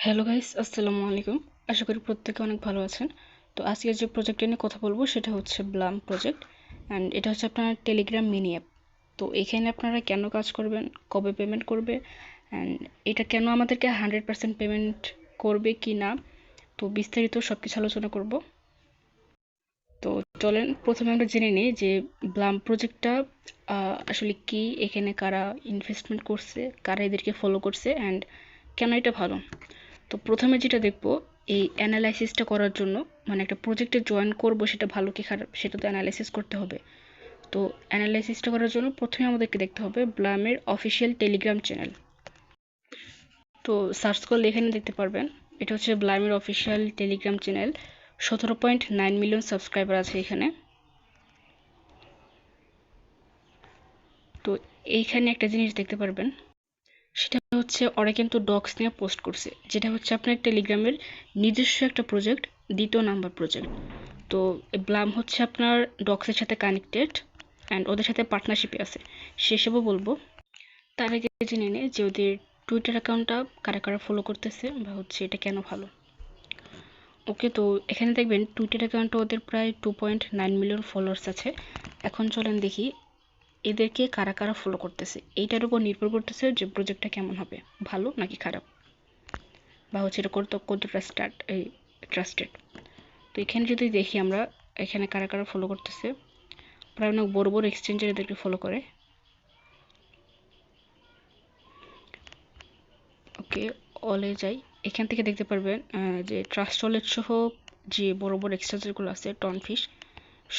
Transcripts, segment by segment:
Hello guys, আসসালামু আলাইকুম। আশা করি প্রত্যেকে অনেক ভালো আছেন। তো আজকে যে প্রজেক্টটা নিয়ে কথা বলবো সেটা হচ্ছে ব্লাম প্রজেক্ট। অ্যান্ড এটা হচ্ছে আপনার টেলিগ্রাম মিনি অ্যাপ। তো এখানে আপনারা কেন কাজ করবেন, কবে পেমেন্ট করবে, অ্যান্ড এটা কেন আমাদেরকে 100% পেমেন্ট করবে কি না, তো বিস্তারিত সব কিছু আলোচনা করব। তো চলেন প্রথমে আমরা জেনে নিই যে ব্লাম প্রজেক্টটা আসলে কি, এখানে কারা ইনভেস্টমেন্ট করছে, কারা এদেরকে ফলো করছে, অ্যান্ড কেন এটা ভালো। তো প্রথমে যেটা দেখবো, এই অ্যানালাইসিসটা করার জন্য, মানে একটা প্রজেক্টে জয়েন করব সেটা ভালো কি খারাপ সেটা তো অ্যানালাইসিস করতে হবে। তো অ্যানালাইসিসটা করার জন্য প্রথমে আমাদেরকে দেখতে হবে ব্লামের অফিসিয়াল টেলিগ্রাম চ্যানেল। তো সার্চ করলে এখানে দেখতে পারবেন এটা হচ্ছে ব্লামের official Telegram channel. 17.9 million subscriber আছে এখানে। তো এইখানে একটা জিনিস দেখতে পারবেন, সেটা হচ্ছে ওরা কিন্তু ডক্স নিয়ে পোস্ট করছে, যেটা হচ্ছে আপনার টেলিগ্রামের নিজস্ব একটা প্রজেক্ট, দ্বিতীয় নাম্বার প্রজেক্ট। তো ব্লাম হচ্ছে আপনার ডক্সের সাথে কানেক্টেড অ্যান্ড ওদের সাথে পার্টনারশিপে আছে, সেসবও বলবো। তার আগে জেনে নিই যে ওদের টুইটার অ্যাকাউন্টটা কারা কারা ফলো করতেছে বা হচ্ছে এটা কেন ভালো। ওকে, তো এখানে দেখবেন টুইটার অ্যাকাউন্টে ওদের প্রায় 2.9 মিলিয়ন ফলোয়ার্স আছে। এখন চলেন দেখি এদেরকে কারা কারা ফলো করতেছে। এইটার উপর নির্ভর করতেছে যে প্রজেক্টটা কেমন হবে, ভালো নাকি খারাপ, বা হচ্ছে এটা কতটা ট্রাস্টেড। তো এখানে যদি দেখি আমরা, এখানে কারা কারা ফলো করতেছে, প্রায় অনেক বড় বড় এক্সচেঞ্জার এদেরকে ফলো করে। ওকে, অলে যাই। এখান থেকে দেখতে পারবেন যে ট্রাস্ট ওয়ালেট সহ যে বড় বড় এক্সচেঞ্জারগুলো আছে, টনফিশ,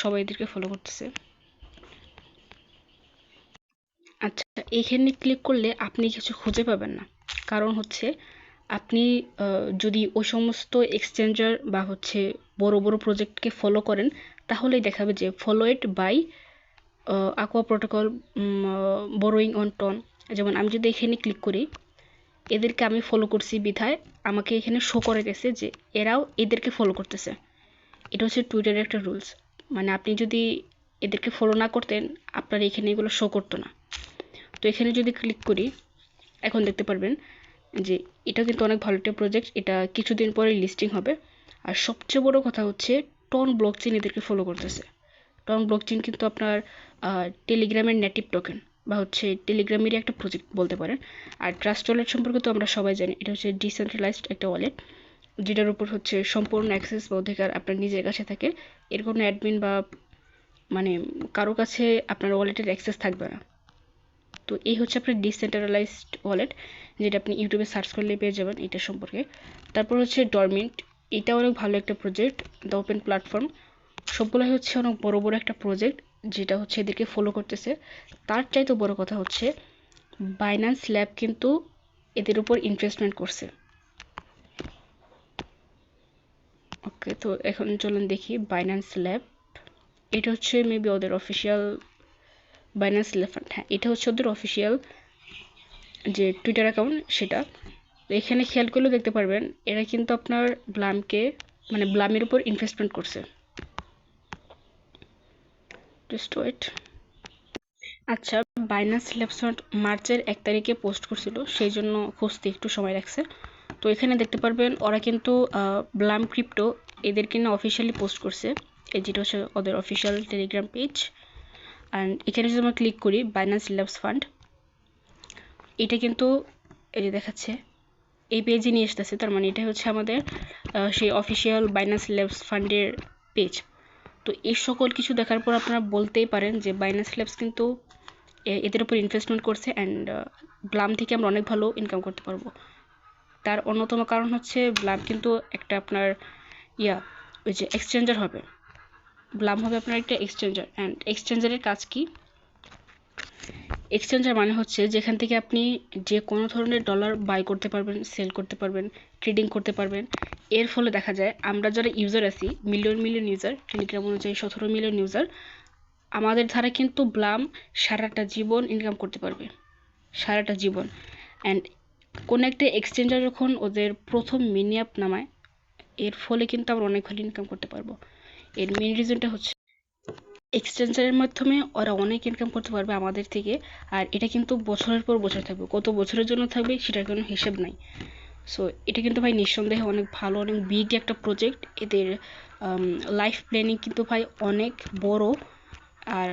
সবাই এদেরকে ফলো করতেছে। আচ্ছা, এখানে ক্লিক করলে আপনি কিছু খুঁজে পাবেন না। কারণ হচ্ছে আপনি যদি ওই সমস্ত এক্সচেঞ্জার বা হচ্ছে বড় বড় প্রজেক্টকে ফলো করেন, তাহলেই দেখাবে যে followed by aqua protocol, borrowing on TON. যেমন আমি যদি এখানে ক্লিক করি, এদেরকে আমি ফলো করছি বিধায় আমাকে এখানে শো করে গেছে যে এরাও এদেরকে ফলো করতেছে। এটা হচ্ছে টুইটারের একটা রুলস। মানে আপনি যদি এদেরকে ফলো না করতেন, আপনার এখানে এগুলো শো করতো না। তো এখানে যদি ক্লিক করি, এখন দেখতে পারবেন যে এটা কিন্তু অনেক ভালো একটা প্রজেক্ট, এটা কিছুদিন পরে লিস্টিং হবে। আর সবচেয়ে বড় কথা হচ্ছে টন ব্লকচেন এদেরকে ফলো করতেছে। টন ব্লকচেন কিন্তু আপনার টেলিগ্রামের নেটিভ টোকেন বা হচ্ছে টেলিগ্রামেরই একটা প্রজেক্ট বলতে পারেন। আর ট্রাস্ট ওয়ালেট সম্পর্কে তো আমরা সবাই জানি, এটা হচ্ছে ডিসেন্ট্রালাইজড একটা ওয়ালেট, যেটার উপর হচ্ছে সম্পূর্ণ অ্যাক্সেস বা অধিকার আপনার নিজের কাছে থাকে। এর কোনো অ্যাডমিন বা মানে কারো কাছে আপনার ওয়ালেটের অ্যাক্সেস থাকবে না। তো এই হচ্ছে আপনার ডিসেন্ট্রালাইজড ওয়ালেট, যেটা আপনি ইউটিউবে সার্চ করলে পেয়ে যাবেন এটা সম্পর্কে। তারপর হচ্ছে ডরমিন্ট, এটা অনেক ভালো একটা প্রজেক্ট, দ্য ওপেন প্ল্যাটফর্ম। সবগুলোই হচ্ছে অনেক বড় বড় একটা প্রজেক্ট, যেটা হচ্ছে এদেরকে ফলো করতেছে। তার চাইতে বড় কথা হচ্ছে বাইন্যান্স ল্যাব কিন্তু এদের উপর ইনভেস্টমেন্ট করছে। ওকে, তো এখন চলুন দেখি বাইন্যান্স ল্যাব। এটা হচ্ছে মেবি ওদের অফিসিয়াল বাইন্যান্স ল্যাব ফান্ড, হ্যাঁ এটা হচ্ছে ওদের অফিসিয়াল যে টুইটার অ্যাকাউন্ট সেটা। তো এখানে খেয়াল করলেও দেখতে পারবেন এরা কিন্তু আপনার ব্লামকে, মানে ব্লামের উপর ইনভেস্টমেন্ট করছে। Just wait. আচ্ছা, বাইন্যান্স ল্যাবস মার্চের 1 তারিখে পোস্ট করছিল, সেই জন্য খুঁজতে একটু সময় লাগছে। তো এখানে দেখতে পারবেন ওরা কিন্তু ব্লাম ক্রিপ্টো এদেরকে না অফিসিয়ালি পোস্ট করছে। এই যেটা হচ্ছে ওদের অফিসিয়াল টেলিগ্রাম পেজ। অ্যান্ড এখানে যদি আমরা ক্লিক করি বাইন্যান্স ল্যাবস ফান্ড, এটা কিন্তু এই যে দেখাচ্ছে এই পেজে নিয়ে আসতেছে। তার মানে এটা হচ্ছে আমাদের সেই অফিসিয়াল বাইন্যান্স ল্যাবস ফান্ডের পেজ। তো এই সকল কিছু দেখার পর আপনারা বলতেই পারেন যে বাইন্যান্স ল্যাবস কিন্তু এদের উপর ইনভেস্টমেন্ট করছে অ্যান্ড ব্লাম থেকে আমরা অনেক ভালো ইনকাম করতে পারবো। তার অন্যতম কারণ হচ্ছে ব্লাম কিন্তু একটা আপনার ওই যে এক্সচেঞ্জার হবে। ব্লাম হবে আপনার একটা এক্সচেঞ্জার, অ্যান্ড এক্সচেঞ্জারের কাজ কি? এক্সচেঞ্জার মানে হচ্ছে যেখান থেকে আপনি যে কোনো ধরনের ডলার বাই করতে পারবেন, সেল করতে পারবেন, ট্রেডিং করতে পারবেন। এর ফলে দেখা যায় আমরা যারা ইউজার আছি, মিলিয়ন মিলিয়ন ইউজার, টেলিগ্রাম অনুযায়ী 17 মিলিয়ন ইউজার, আমাদের ধারা কিন্তু ব্লাম সারাটা জীবন ইনকাম করতে পারবে, সারাটা জীবন। অ্যান্ড কোনো একটা এক্সচেঞ্জার যখন ওদের প্রথম মিনি অ্যাপ নামায়, এর ফলে কিন্তু আমরা অনেক ভালো ইনকাম করতে পারবো। এর মেন রিজনটা হচ্ছে এক্সচেঞ্জারের মাধ্যমে ওরা অনেক ইনকাম করতে পারবে আমাদের থেকে। আর এটা কিন্তু বছরের পর বছর থাকবে, কত বছরের জন্য থাকবে সেটার কোনো হিসেব নাই। সো এটা কিন্তু ভাই নিঃসন্দেহে অনেক ভালো, অনেক বিগ একটা প্রজেক্ট। এদের লাইফ প্ল্যানিং কিন্তু ভাই অনেক বড়। আর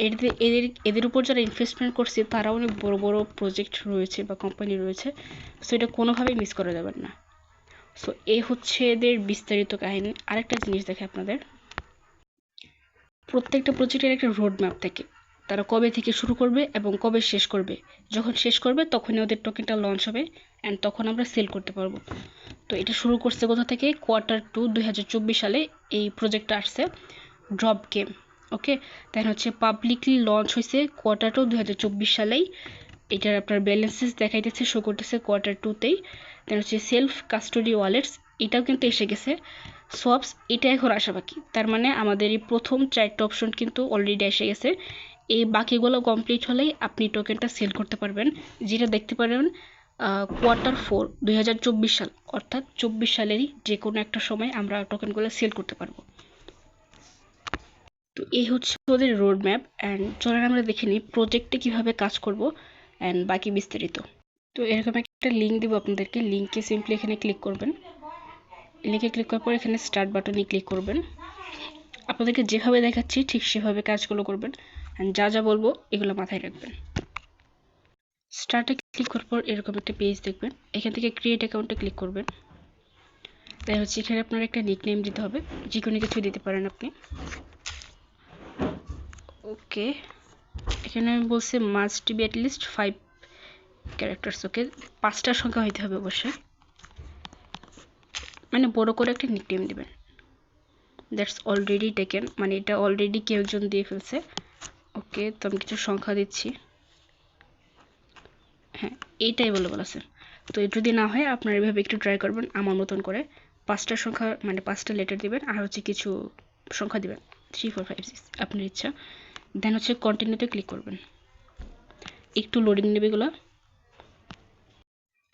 এদের এদের এদের উপর যারা ইনভেস্টমেন্ট করছে তারা অনেক বড় বড় প্রজেক্ট রয়েছে বা কোম্পানি রয়েছে। সো এটা কোনোভাবেই মিস করা যাবে না। সো এই হচ্ছে এদের বিস্তারিত কাহিনী। আরেকটা জিনিস দেখে আপনাদের, প্রত্যেকটা প্রজেক্টের একটা রোড ম্যাপ থাকে, তারা কবে থেকে শুরু করবে এবং কবে শেষ করবে। যখন শেষ করবে তখনই ওদের টোকেনটা লঞ্চ হবে অ্যান্ড তখন আমরা সেল করতে পারবো। তো এটা শুরু করছে কোথা থেকে, Q2 2024 সালে এই প্রজেক্টটা আসছে, ড্রপ গেম। ওকে, তাই হচ্ছে পাবলিকলি লঞ্চ হয়েছে Q2 2024 সালেই। এটার আপনার ব্যালেন্সেস দেখাইতেছে, শো করতেছে Q2তেই। দেন হচ্ছে সেলফ কাস্টোডি ওয়ালেটস, এটাও কিন্তু এসে গেছে। সোয়াপস, এটা এখন আসা বাকি। তার মানে আমাদের এই প্রথম 4টা অপশন কিন্তু অলরেডি এসে গেছে। এই বাকিগুলো কমপ্লিট হলেই আপনি টোকেনটা সেল করতে পারবেন, যেটা দেখতে পারেন Q4 2024 সাল, অর্থাৎ 24 সালেরই যে কোনো একটা সময় আমরা টোকেনগুলো সেল করতে পারবো। তো এই হচ্ছে ওদের রোড ম্যাপ। অ্যান্ড চলেন আমরা দেখে নিই প্রজেক্টে কীভাবে কাজ করব অ্যান্ড বাকি বিস্তারিত। তো এরকম একটা লিঙ্ক দেবো আপনাদেরকে, লিঙ্কে সিম্পলি এখানে ক্লিক করবেন। লিঙ্কে ক্লিক করার পর এখানে স্টার্ট বাটনে ক্লিক করবেন। আপনাদেরকে যেভাবে দেখাচ্ছি ঠিক সেভাবে কাজগুলো করবেন অ্যান্ড যা যা বলবো এগুলো মাথায় রাখবেন। স্টার্টে ক্লিক করার পর এরকম একটা পেজ দেখবেন, এখান থেকে ক্রিয়েট অ্যাকাউন্টে ক্লিক করবেন। তাই হচ্ছে এখানে আপনার একটা নিকনেম দিতে হবে, যে কোনো কিছু দিতে পারেন আপনি। ওকে, এখানে আমি বলছি মাস্ট বি অ্যাটলিস্ট 5 ক্যারেক্টার্স। ওকে, 5টা সংখ্যা হইতে হবে অবশ্যই, মানে বড় করে একটা নিকনেম দিবেন। দ্যাটস অলরেডি টেকেন, মানে এটা অলরেডি কেউ একজন দিয়ে ফেলছে। ওকে, তো আমি কিছু সংখ্যা দিচ্ছি। হ্যাঁ, এইটাই বলে আছে। তো যদি না হয় আপনারা এভাবে একটু ট্রাই করবেন আমার মতন করে। 5টা সংখ্যা মানে 5টা লেটার দিবেন আর হচ্ছে কিছু সংখ্যা দিবেন, 3 4 5 6 আপনার ইচ্ছা। দেন হচ্ছে কন্টিনিউতে ক্লিক করবেন। একটু লোডিং নেবে এগুলো।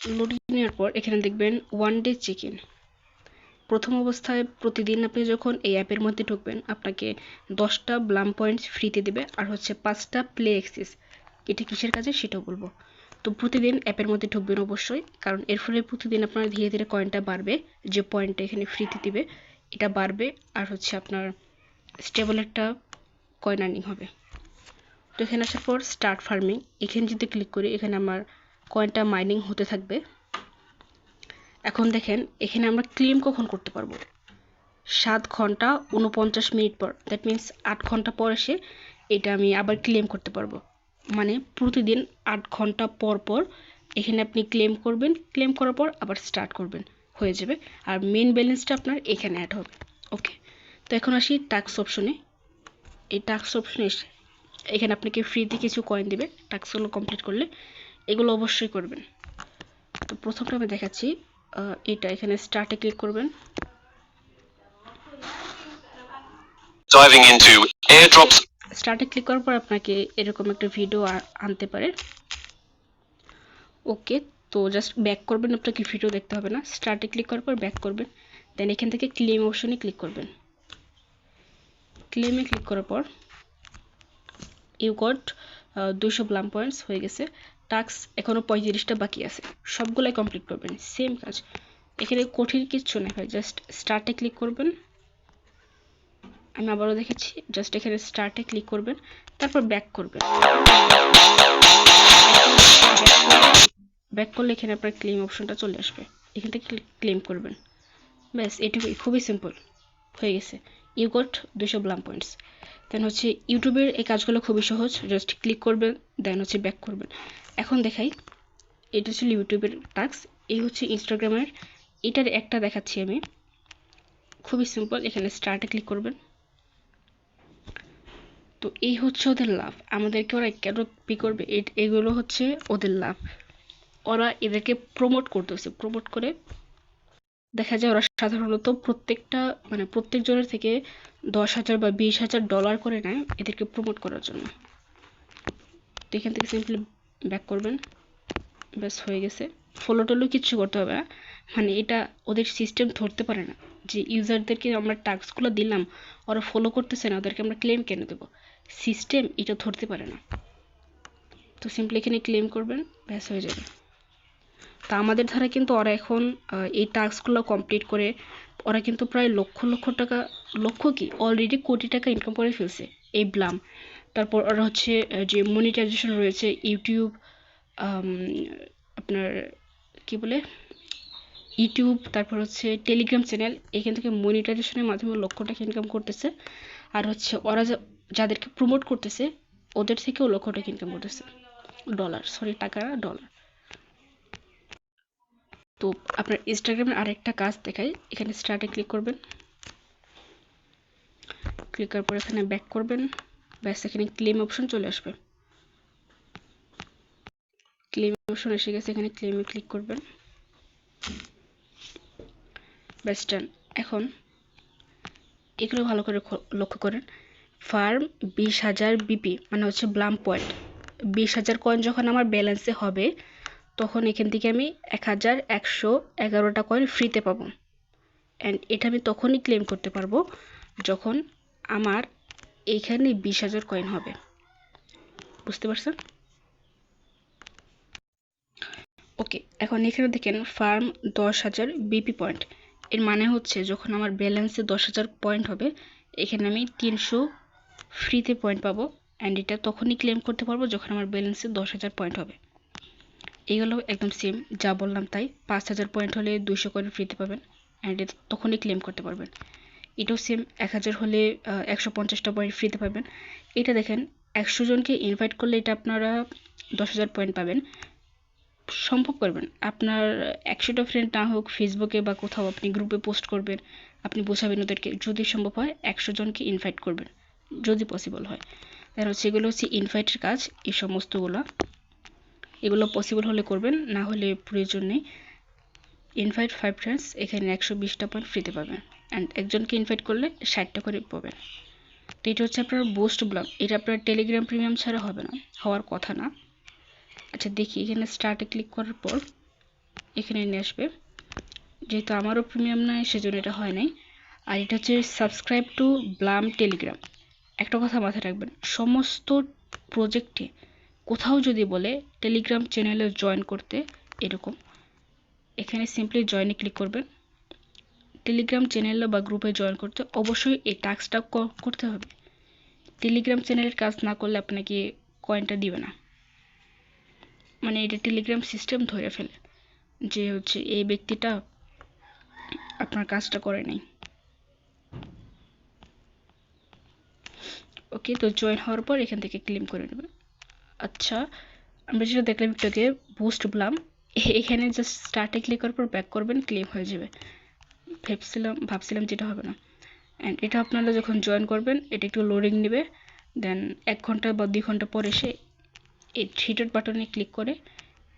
লোডিং নেওয়ার পর এখানে দেখবেন 1 ডে চেক ইন। প্রথম অবস্থায় প্রতিদিন আপনি যখন এই অ্যাপের মধ্যে ঢুকবেন আপনাকে 10টা ব্লাম পয়েন্টস ফ্রিতে দেবে আর হচ্ছে 5টা প্লে অ্যাক্সেস। এটা কিসের কাজে সেটাও বলবো। তো প্রতিদিন অ্যাপের মধ্যে ঢুকবেন অবশ্যই, কারণ এর ফলে প্রতিদিন আপনার ধীরে ধীরে কয়েনটা বাড়বে, যে পয়েন্টটা এখানে ফ্রিতে দিবে এটা বাড়বে আর হচ্ছে আপনার স্টেবল একটা কয়েন আর্নিং হবে। তো এখানে আসার পর স্টার্ট ফার্মিং, এখানে যদি ক্লিক করি এখানে আমার কয়েনটা মাইনিং হতে থাকবে। এখন দেখেন এখানে আমরা ক্লেম কখন করতে পারবো, 7 ঘন্টা 49 মিনিট পর, দ্যাট মিন্স 8 ঘন্টা পর এসে এটা আমি আবার ক্লেম করতে পারবো। মানে প্রতিদিন 8 ঘন্টা পর পর এখানে আপনি ক্লেম করবেন, ক্লেম করার পর আবার স্টার্ট করবেন, হয়ে যাবে। আর মেন ব্যালেন্সটা আপনার এখানে অ্যাড হবে। ওকে, তো এখন আসি টাস্ক অপশনে। এই টাস্ক অপশনে এসে এখানে আপনাকে ফ্রিতে কিছু কয়েন দেবে টাস্কগুলো কমপ্লিট করলে, এগুলো অবশ্যই করবেন। তো প্রথমটা আমি দেখাচ্ছি, এটা এখানে স্টার্টে ক্লিক করবেন। Diving into airdrops. স্টার্টে ক্লিক করার পর আপনাকে এরকম একটা ভিডিও আনতে পারে। ওকে, তো জাস্ট ব্যাক করবেন, আপনাকে ভিডিও দেখতে হবে না। স্টার্টে ক্লিক করার পর ব্যাক করবেন, দেন এখান থেকে ক্লেম অপশনে ক্লিক করবেন। ক্লেমে ক্লিক করার পর ইউ গট 200 ব্লাম পয়েন্টস হয়ে গেছে। টাস্ক এখনও 35টা বাকি আছে, সবগুলাই কমপ্লিট করবেন, সেম কাজ। এখানে কঠিন কিচ্ছু নেই ভাই, জাস্ট স্টার্টে ক্লিক করবেন। আমি আবারও দেখেছি, জাস্ট এখানে স্টার্টে ক্লিক করবেন, তারপর ব্যাক করবেন। ব্যাক করলে এখানে আপনার ক্লেম অপশনটা চলে আসবে, এখান থেকে ক্লেম করবেন। ব্যাস এটুকুই, খুবই সিম্পল হয়ে গেছে। You got 200 Blum points. Then হচ্ছে ইউটিউবের এই কাজগুলো খুবই সহজ, জাস্ট ক্লিক করবেন দেন হচ্ছে ব্যাক করবেন। এখন দেখাই, এটা ছিল ইউটিউবের টাস্ক। এই হচ্ছে ইনস্টাগ্রামের, এটার একটা দেখাচ্ছি আমি, খুবই সিম্পল। এখানে স্টার্টে ক্লিক করবেন। তো এই হচ্ছে ওদের লাভ, আমাদেরকে ওরা কেন পে করবে, এগুলো হচ্ছে ওদের লাভ। ওরা এদেরকে প্রমোট করতেছে, প্রমোট করে দেখা যায় ওরা সাধারণত প্রত্যেকটা মানে প্রত্যেক জনের থেকে 10,000 বা 20,000 ডলার করে নেয় এদেরকে প্রমোট করার জন্য। তো এখান থেকে সিম্পলি ব্যাক করবেন, ব্যাস হয়ে গেছে। ফলো টলো কিচ্ছু করতে হবে না, মানে এটা ওদের সিস্টেম ধরতে পারে না যে ইউজারদেরকে আমরা টাস্কগুলো দিলাম ওরা ফলো করতেছে না, ওদেরকে আমরা ক্লেম কেন দেবো, সিস্টেম এটা ধরতে পারে না। তো সিম্পলি এখানে ক্লেম করবেন, ব্যাস হয়ে যাবে। তা আমাদের ধারা কিন্তু ওরা এখন এই টাস্কগুলো কমপ্লিট করে ওরা কিন্তু প্রায় লক্ষ লক্ষ টাকা, লক্ষ কি অলরেডি কোটি টাকা ইনকাম করে ফেলছে এই ব্লাম। তারপর ওরা হচ্ছে যে মনিটাইজেশন রয়েছে ইউটিউব, আপনার কি বলে ইউটিউব, তারপর হচ্ছে টেলিগ্রাম চ্যানেল, এখান থেকে মনিটাইজেশনের মাধ্যমে লক্ষ টাকা ইনকাম করতেছে। আর হচ্ছে ওরা যাদেরকে প্রমোট করতেছে ওদের থেকেও লক্ষ টাকা ইনকাম করতেছে, ডলার, সরি টাকা না, ডলার। তো আপনার ইনস্টাগ্রামের আরেকটা কাজ দেখাই, এখানে স্টার্টে ক্লিক করবেন, ক্লিক করার পর এখানে ব্যাক করবেন, ব্যাস এখানে ক্লেম অপশন চলে আসবে। ক্লেম অপশন এসে গেছে, এখানে ক্লেমে ক্লিক করবেন, ব্যাস ডান। এখন এগুলো ভালো করে লক্ষ্য করেন, ফার্ম 20,000 বিপি মানে হচ্ছে ব্লাম পয়েন্ট, 20,000 কয়েন যখন আমার ব্যালেন্সে হবে তখন এখান থেকে আমি 1,111টা কয়েন ফ্রিতে পাবো। অ্যান্ড এটা আমি তখনই ক্লেম করতে পারবো যখন আমার এইখানে 20,000 কয়েন হবে। বুঝতে পারছেন? ওকে, এখন এখানে দেখেন ফার্ম 10,000 বিপি পয়েন্ট, এর মানে হচ্ছে যখন আমার ব্যালেন্সে 10,000 পয়েন্ট হবে এখানে আমি 300 ফ্রিতে পয়েন্ট পাবো। অ্যান্ড এটা তখনই ক্লেম করতে পারবো যখন আমার ব্যালেন্সে 10,000 পয়েন্ট হবে। এইগুলো একদম সেম যা বললাম তাই, 5,000 পয়েন্ট হলে 200 কয়েন ফ্রিতে পাবেন, অ্যান্ড এটা তখনই ক্লেম করতে পারবেন। এটাও সেম, 1,000 হলে 150টা পয়েন্ট ফ্রিতে পাবেন। এটা দেখেন 100 জনকে ইনভাইট করলে এটা আপনারা 10,000 পয়েন্ট পাবেন। সম্ভব করবেন আপনার 100টা ফ্রেন্ড না হোক, ফেসবুকে বা কোথাও আপনি গ্রুপে পোস্ট করবেন, আপনি বোঝাবেন ওদেরকে, যদি সম্ভব হয় 100 জনকে ইনভাইট করবেন যদি পসিবল হয়। তাহলে সেগুলো হচ্ছে ইনভাইটের কাজ, এই সমস্তগুলো এগুলো পসিবল হলে করবেন, না হলে প্রয়োজন নেই। ইনভাইট 5 ফ্রেন্ডস, এখানে 120টা পয়েন্ট ফ্রিতে পাবেন, অ্যান্ড একজনকে ইনভাইট করলে 60টা করে পাবেন। তো এটা হচ্ছে আপনার বুস্ট ব্লগ, এটা আপনার টেলিগ্রাম প্রিমিয়াম ছাড়া হবে না, হওয়ার কথা না। আচ্ছা দেখি, এখানে স্টার্টে ক্লিক করার পর এখানে নিয়ে আসবে, যেহেতু আমারও প্রিমিয়াম নাই সেজন্য এটা হয় নাই। আর এটা হচ্ছে সাবস্ক্রাইব টু ব্লাম টেলিগ্রাম। একটা কথা মাথায় রাখবেন, সমস্ত প্রজেক্টে কোথাও যদি বলে টেলিগ্রাম চ্যানেলে জয়েন করতে এরকম, এখানে সিম্পলি জয়েনে ক্লিক করবেন। টেলিগ্রাম চ্যানেলে বা গ্রুপে জয়েন করতে অবশ্যই এই টাস্কটা করতে হবে। টেলিগ্রাম চ্যানেলের কাজ না করলে আপনাকে কয়েনটা দিবে না, মানে এটা টেলিগ্রাম সিস্টেম ধরে ফেলে যে হচ্ছে এই ব্যক্তিটা আপনার কাজটা করে নাই। ওকে, তো জয়েন হওয়ার পর এখান থেকে ক্লেম করে নেবেন। আচ্ছা, আমরা যেটা দেখলাম একটু আগে বুস্ট ব্লাম, এখানে জাস্ট স্টার্টে ক্লিক করার পর ব্যাক করবেন, ক্লেম হয়ে যাবে। ভাবছিলাম যেটা হবে না। অ্যান্ড এটা আপনারা যখন জয়েন করবেন এটা একটু লোডিং নেবে, দেন 1 ঘন্টা বা 2 ঘন্টা পর এসে এই থ্রি ডট বাটনে ক্লিক করে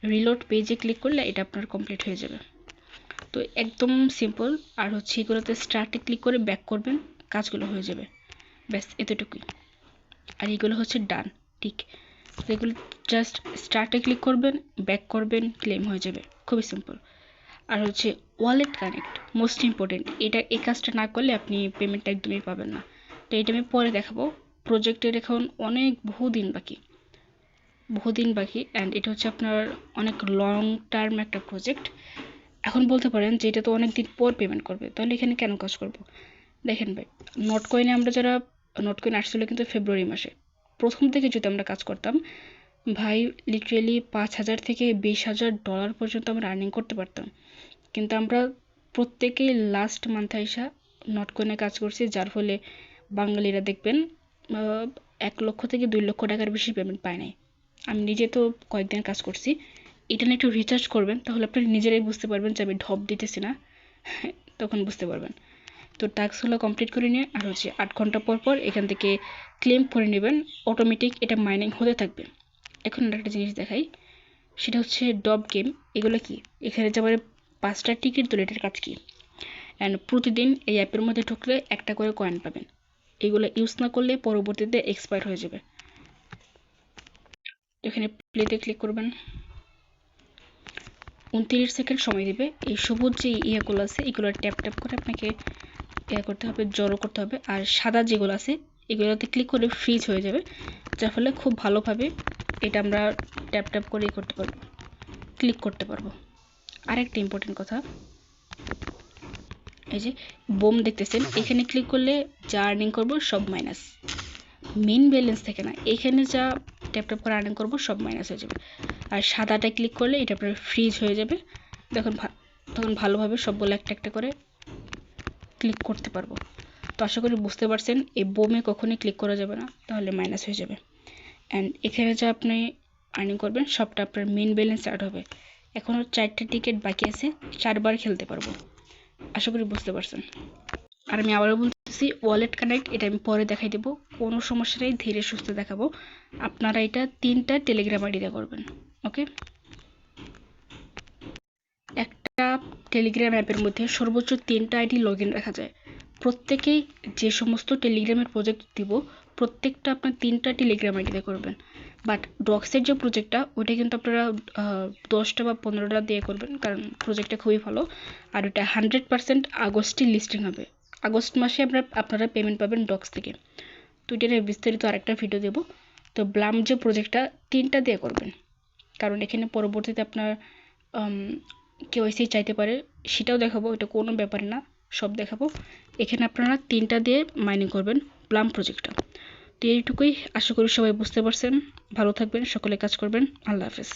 রিলোড পেজে ক্লিক করলে এটা আপনার কমপ্লিট হয়ে যাবে। তো একদম সিম্পল। আর হচ্ছে এগুলোতে স্টার্টে ক্লিক করে ব্যাক করবেন, কাজগুলো হয়ে যাবে, ব্যাস এতটুকুই। আর এগুলো হচ্ছে ডান, ঠিক। এগুলো জাস্ট স্টার্টে ক্লিক করবেন, ব্যাক করবেন, ক্লেম হয়ে যাবে, খুবই সিম্পল। আর হচ্ছে ওয়ালেট কানেক্ট, মোস্ট ইম্পর্টেন্ট, এটা এই কাজটা না করলে আপনি পেমেন্টটা একদমই পাবেন না। তো এটা আমি পরে দেখাবো, প্রজেক্টের এখন অনেক বহুদিন বাকি, অ্যান্ড এটা হচ্ছে আপনার অনেক লং টার্ম একটা প্রজেক্ট। এখন বলতে পারেন যে এটা তো অনেক দিন পর পেমেন্ট করবে, তাহলে এখানে কেন কাজ করব? দেখেন ভাই, নটকয়েনে আমরা যারা, নটকয়েন আসছিল কিন্তু ফেব্রুয়ারি মাসে, প্রথম থেকে যদি আমরা কাজ করতাম ভাই, লিটারেলি 5,000 থেকে 20,000 ডলার পর্যন্ত আমরা আর্নিং করতে পারতাম। কিন্তু আমরা প্রত্যেকেই লাস্ট মান্থে আইসা নটকয়েনে কাজ করছি, যার ফলে বাঙালিরা দেখবেন 1 লক্ষ থেকে 2 লক্ষ টাকার বেশি পেমেন্ট পায় নাই। আমি নিজে তো কয়েকদিন কাজ করছি। এটা নিয়ে একটু রিচার্জ করবেন, তাহলে আপনি নিজেরাই বুঝতে পারবেন যে আমি ঢপ দিতেছি না, তখন বুঝতে পারবেন। তো টাস্কগুলো কমপ্লিট করে নিয়ে আর হচ্ছে 8 ঘন্টা পর পর এখান থেকে ক্লেম করে নেবেন, অটোমেটিক এটা মাইনিং হতে থাকবে। এখন একটা জিনিস দেখাই, সেটা হচ্ছে ডব গেম। এগুলো কি, এখানে যে আমার 5টা টিকিট তোলে, এটার কাজ কি? অ্যান্ড প্রতিদিন এই অ্যাপের মধ্যে ঢুকলে একটা করে কয়েন পাবেন, এগুলো ইউজ না করলে পরবর্তীতে এক্সপায়ার হয়ে যাবে। এখানে প্লেতে ক্লিক করবেন, 29 সেকেন্ড সময় দেবে। এই সবুজ যে ইয়েগুলো আছে এগুলো ট্যাপ ট্যাপ করে আপনাকে ইয়ে করতে হবে, জড়ো করতে হবে। আর সাদা যেগুলো আছে এগুলোতে ক্লিক করে ফ্রিজ হয়ে যাবে, যার ফলে খুব ভালোভাবে এটা আমরা ট্যাপ ট্যাপ করে করতে পারবো, ক্লিক করতে পারবো। আরেকটা ইম্পর্টেন্ট কথা, এই যে বোম দেখতেছেন, এখানে ক্লিক করলে যা আর্নিং করব সব মাইনাস, মেন ব্যালেন্স থেকে না, এখানে যা ট্যাপ ট্যাপ করে আর্নিং করব সব মাইনাস হয়ে যাবে। আর সাদাটা ক্লিক করলে এটা আপনার ফ্রিজ হয়ে যাবে, তখন ভালোভাবে সবগুলো একটা একটা করে ক্লিক করতে পারবো। তো আশা করি বুঝতে পারছেন, এই বোমে কখনোই ক্লিক করা যাবে না, তাহলে মাইনাস হয়ে যাবে। অ্যান্ড এখানে যা আপনি আর্নিং করবেন সবটা আপনার মেন ব্যালেন্স অ্যাড হবে। এখনও 4টা টিকিট বাকি আছে, 4বার খেলতে পারবো। আশা করি বুঝতে পারছেন। আর আমি আবারও বলতেছি, ওয়ালেট কানেক্ট এটা আমি পরে দেখাই দেবো, কোনো সমস্যা নেই, ধীরে সুস্থে দেখাবো। আপনারা এটা 3টা টেলিগ্রাম আইডিতে করবেন, ওকে? একটা টেলিগ্রাম অ্যাপের মধ্যে সর্বোচ্চ 3টা আইডি লগ ইন রাখা যায়। প্রত্যেকেই যে সমস্ত টেলিগ্রামের প্রজেক্ট দিব, প্রত্যেকটা আপনার 3টা টেলিগ্রাম আইডিতে করবেন। বাট ডক্সের যে প্রজেক্টটা, ওইটা কিন্তু আপনারা 10টা বা 15টা দিয়ে করবেন, কারণ প্রজেক্টটা খুবই ভালো। আর ওটা 100% আগস্টে লিস্টিং হবে। আগস্ট মাসে আপনারা পেমেন্ট পাবেন ডক্স থেকে। তো এটা নিয়ে বিস্তারিত আরেকটা ভিডিও দেবো। তো ব্লাম যে প্রজেক্টটা 3টা দিয়ে করবেন, কারণ এখানে পরবর্তীতে আপনার কেওয়াইসি চাইতে পারে, সেটাও দেখাবো, এটা কোনো ব্যাপার না, সব দেখাবো। এখানে আপনারা 3টা দিয়ে মাইনিং করবেন প্লাম প্রজেক্টটা। তো এইটুকুই, আশা করি সবাই বুঝতে পারছেন। ভালো থাকবেন, সকলে কাজ করবেন। আল্লাহ হাফেজ।